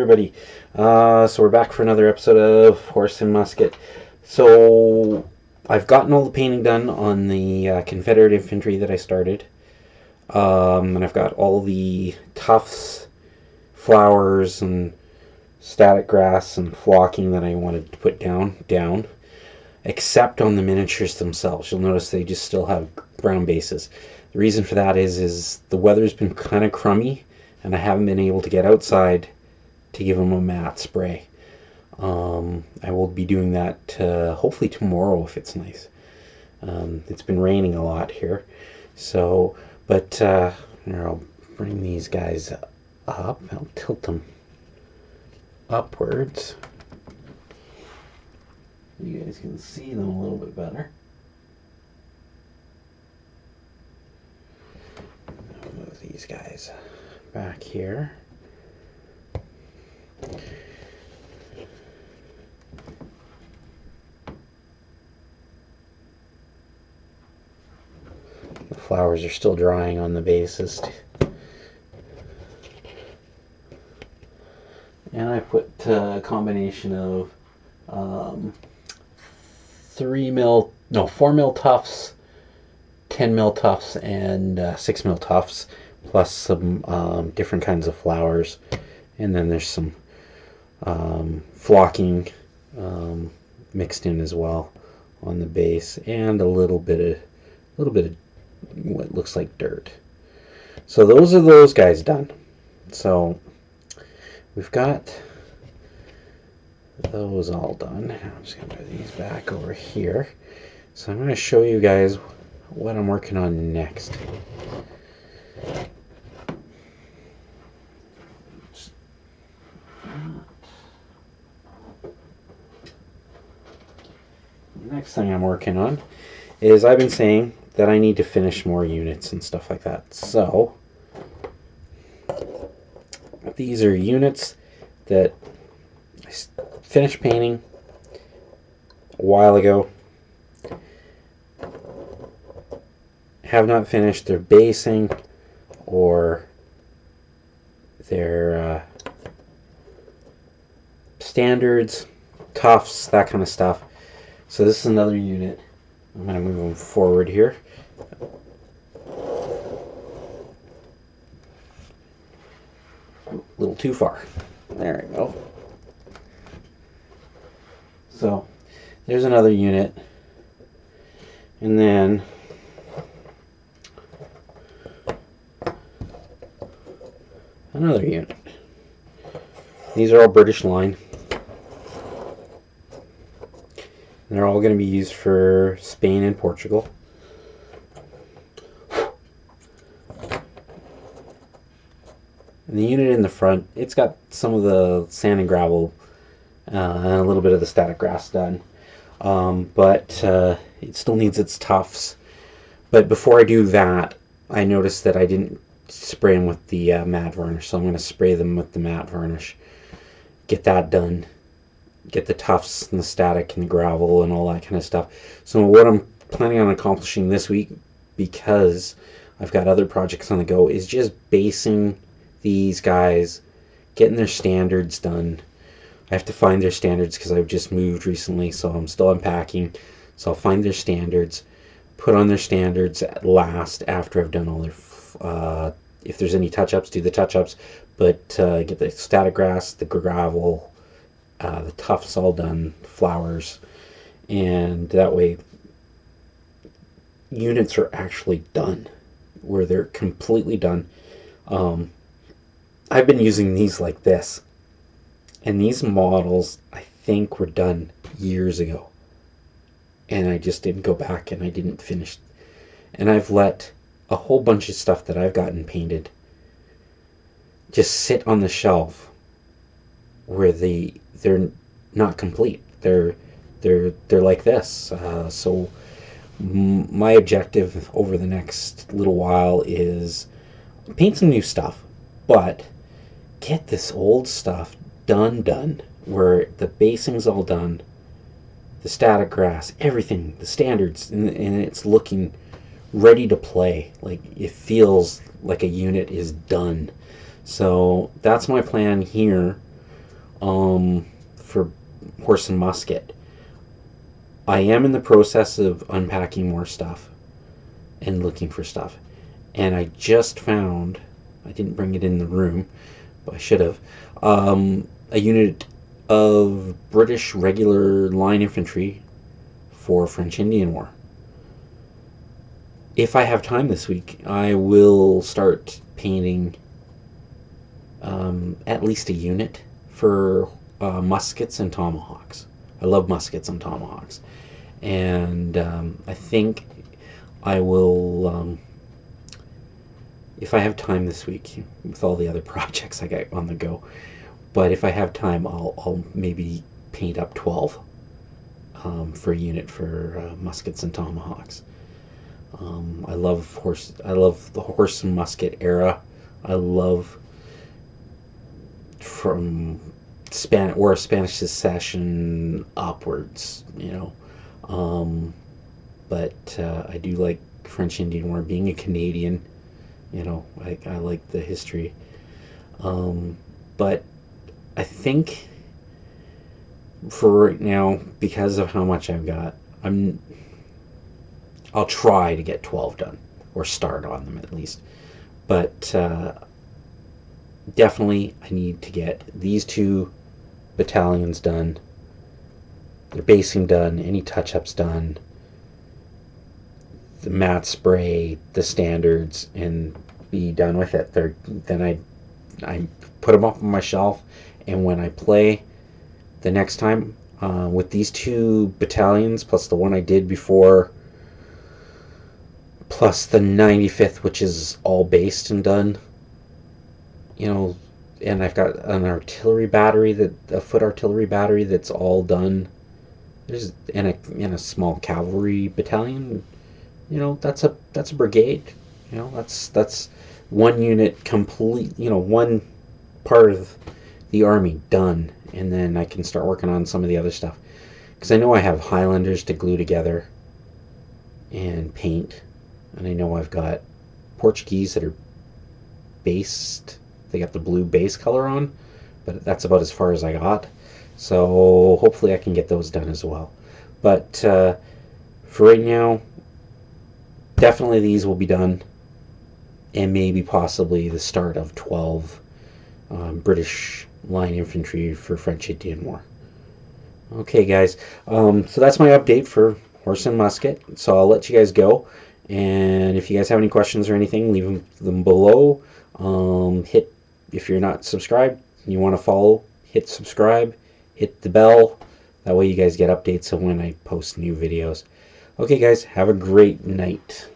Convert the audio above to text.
everybody. So we're back for another episode of Horse and Musket. So I've gotten all the painting done on the Confederate infantry that I started. And I've got all the tufts, flowers, and static grass and flocking that I wanted to put down, except on the miniatures themselves. You'll notice they just still have brown bases. The reason for that is the weather's been kind of crummy, and I haven't been able to get outside to give them a matte spray. I will be doing that hopefully tomorrow if it's nice. It's been raining a lot here, so here, I'll bring these guys up. I'll tilt them upwards. You guys can see them a little bit better. I'll move these guys back here. The flowers are still drying on the bases. And I put a combination of 4 mil tufts, 10 mil tufts, and 6 mil tufts, plus some different kinds of flowers. And then there's some flocking mixed in as well on the base, and a little bit of what looks like dirt. So those are those guys done. So we've got those all done. I'm just going to put these back over here. So I'm going to show you guys what I'm working on next. The next thing I'm working on is, I've been saying that I need to finish more units and stuff like that. So these are units that I finished painting a while ago. Have not finished their basing or their standards, tufts, that kind of stuff. So this is another unit. I'm going to move them forward here. A little too far. There we go. So there's another unit. And then another unit. These are all British line. And they're all going to be used for Spain and Portugal. And the unit in the front, it's got some of the sand and gravel and a little bit of the static grass done. But it still needs its tufts. But before I do that, I noticed that I didn't spray them with the matte varnish. So I'm going to spray them with the matte varnish. Get that done. Get the tufts and the static and the gravel and all that kind of stuff. So what I'm planning on accomplishing this week, because I've got other projects on the go, is just basing these guys, getting their standards done. I have to find their standards because I've just moved recently, so I'm still unpacking. So I'll find their standards, put on their standards at last after I've done all their, if there's any touch-ups, do the touch-ups, but get the static grass, the gravel, the tufts all done, flowers, and that way units are actually done, where they're completely done. I've been using these like this, and these models I think were done years ago, and I just didn't go back and I didn't finish, and I've let a whole bunch of stuff that I've gotten painted just sit on the shelf where they're not complete. They're like this. So my objective over the next little while is paint some new stuff, but get this old stuff done, where the basing's all done, the static grass, everything, the standards, and it's looking ready to play. Like, it feels like a unit is done. So that's my plan here. for horse and musket. I am in the process of unpacking more stuff and looking for stuff. And I just found, I didn't bring it in the room, but I should have, a unit of British regular line infantry for French Indian War. If I have time this week, I will start painting at least a unit for muskets and tomahawks. I love muskets and tomahawks. And I think I will, if I have time this week, with all the other projects I got on the go, but if I have time, I'll maybe paint up 12 for a unit for muskets and tomahawks. I love the horse and musket era. I love from Spanish Succession upwards, you know. But I do like French Indian War. Being a Canadian, you know, I like the history. But I think for right now, because of how much I've got, I'll try to get 12 done, or start on them at least. But definitely I need to get these two battalions done, their basing done, any touch-ups done, the matte spray, the standards, and be done with it. Then I put them up on my shelf, and when I play the next time with these two battalions, plus the one I did before, plus the 95th, which is all based and done, you know, and I've got an artillery battery, a foot artillery battery that's all done. There's and a small cavalry battalion. You know, that's a brigade. You know, that's one unit complete. You know, one part of the army done, and then I can start working on some of the other stuff. Because I know I have Highlanders to glue together and paint, and I know I've got Portuguese that are based. They got the blue base color on, but that's about as far as I got. So hopefully I can get those done as well. But for right now, definitely these will be done, and maybe possibly the start of 12 British line infantry for French Indian War. Okay, guys. So that's my update for horse and musket. So I'll let you guys go. And if you guys have any questions or anything, leave them below. Hit, if you're not subscribed, you want to follow, hit subscribe, hit the bell. That way you guys get updates of when I post new videos. Okay, guys, have a great night.